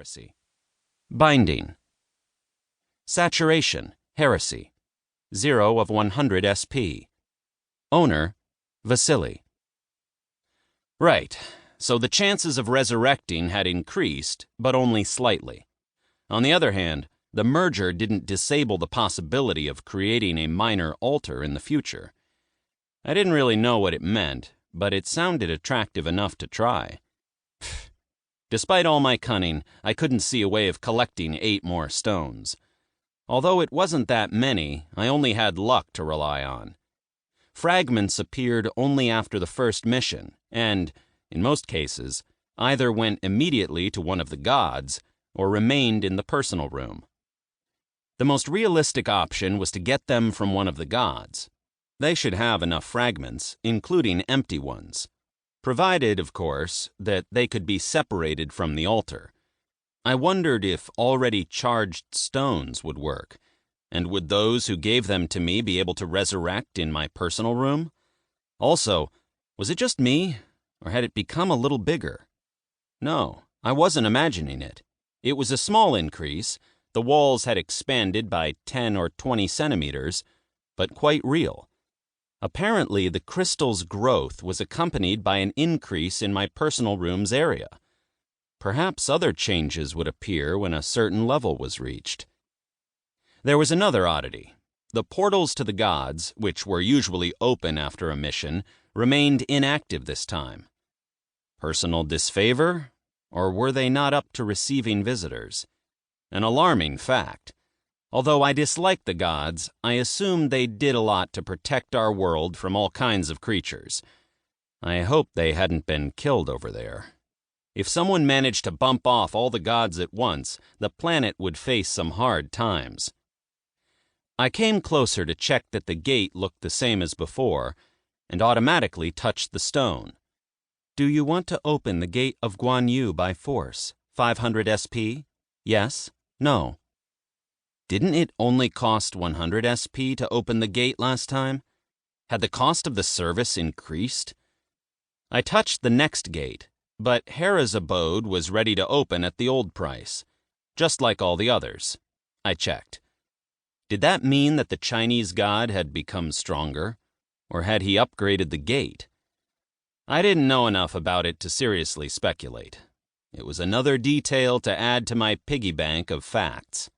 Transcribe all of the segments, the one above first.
heresy. Binding. Saturation, heresy. 0 of 100 SP. Owner, Vasily. Right, so the chances of resurrecting had increased, but only slightly. On the other hand, the merger didn't disable the possibility of creating a minor altar in the future. I didn't really know what it meant, but it sounded attractive enough to try. Despite all my cunning, I couldn't see a way of collecting 8 more stones. Although it wasn't that many, I only had luck to rely on. Fragments appeared only after the first mission, and, in most cases, either went immediately to one of the gods or remained in the personal room. The most realistic option was to get them from one of the gods. They should have enough fragments, including empty ones, provided, of course, that they could be separated from the altar. I wondered if already charged stones would work, and would those who gave them to me be able to resurrect in my personal room? Also, was it just me, or had it become a little bigger? No, I wasn't imagining it. It was a small increase. The walls had expanded by 10 or 20 centimeters, but quite real. Apparently, the crystal's growth was accompanied by an increase in my personal room's area. Perhaps other changes would appear when a certain level was reached. There was another oddity. The portals to the gods, which were usually open after a mission, remained inactive this time. Personal disfavor? Or were they not up to receiving visitors? An alarming fact. Although I disliked the gods, I assumed they did a lot to protect our world from all kinds of creatures. I hoped they hadn't been killed over there. If someone managed to bump off all the gods at once, the planet would face some hard times. I came closer to check that the gate looked the same as before, and automatically touched the stone. Do you want to open the gate of Guan Yu by force? 500 SP? Yes? No? Didn't it only cost 100 SP to open the gate last time? Had the cost of the service increased? I touched the next gate, but Hera's abode was ready to open at the old price, just like all the others. I checked. Did that mean that the Chinese god had become stronger, or had he upgraded the gate? I didn't know enough about it to seriously speculate. It was another detail to add to my piggy bank of facts.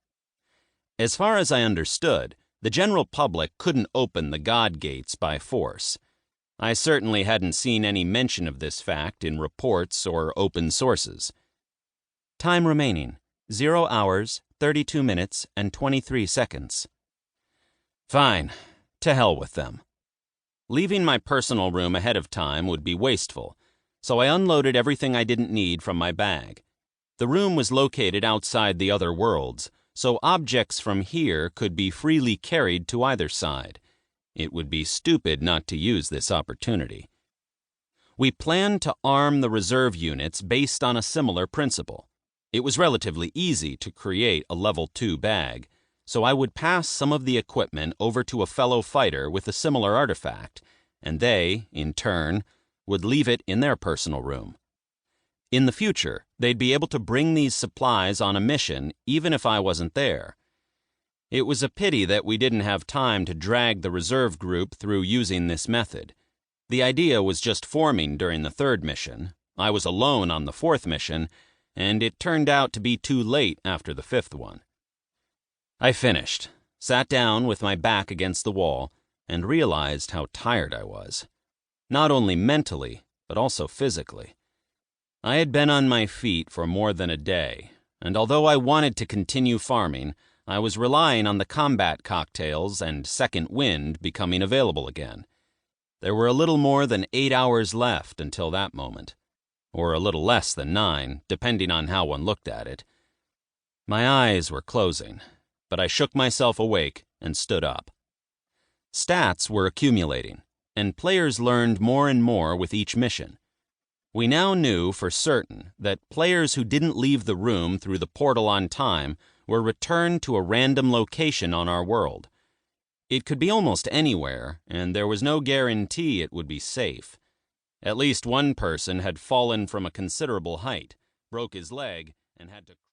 As far as I understood, the general public couldn't open the god gates by force. I certainly hadn't seen any mention of this fact in reports or open sources. Time remaining, 0 hours, 32 minutes, and 23 seconds. Fine, to hell with them. Leaving my personal room ahead of time would be wasteful, so I unloaded everything I didn't need from my bag. The room was located outside the other worlds, so objects from here could be freely carried to either side. It would be stupid not to use this opportunity. We planned to arm the reserve units based on a similar principle. It was relatively easy to create a level 2 bag, so I would pass some of the equipment over to a fellow fighter with a similar artifact, and they, in turn, would leave it in their personal room. In the future, they'd be able to bring these supplies on a mission even if I wasn't there. It was a pity that we didn't have time to drag the reserve group through using this method. The idea was just forming during the 3rd mission. I was alone on the 4th mission, and it turned out to be too late after the 5th one. I finished, sat down with my back against the wall, and realized how tired I was. Not only mentally, but also physically. I had been on my feet for more than a day, and although I wanted to continue farming, I was relying on the combat cocktails and second wind becoming available again. There were a little more than 8 hours left until that moment, or a little less than 9, depending on how one looked at it. My eyes were closing, but I shook myself awake and stood up. Stats were accumulating, and players learned more and more with each mission. We now knew for certain that players who didn't leave the room through the portal on time were returned to a random location on our world. It could be almost anywhere, and there was no guarantee it would be safe. At least one person had fallen from a considerable height, broke his leg, and had to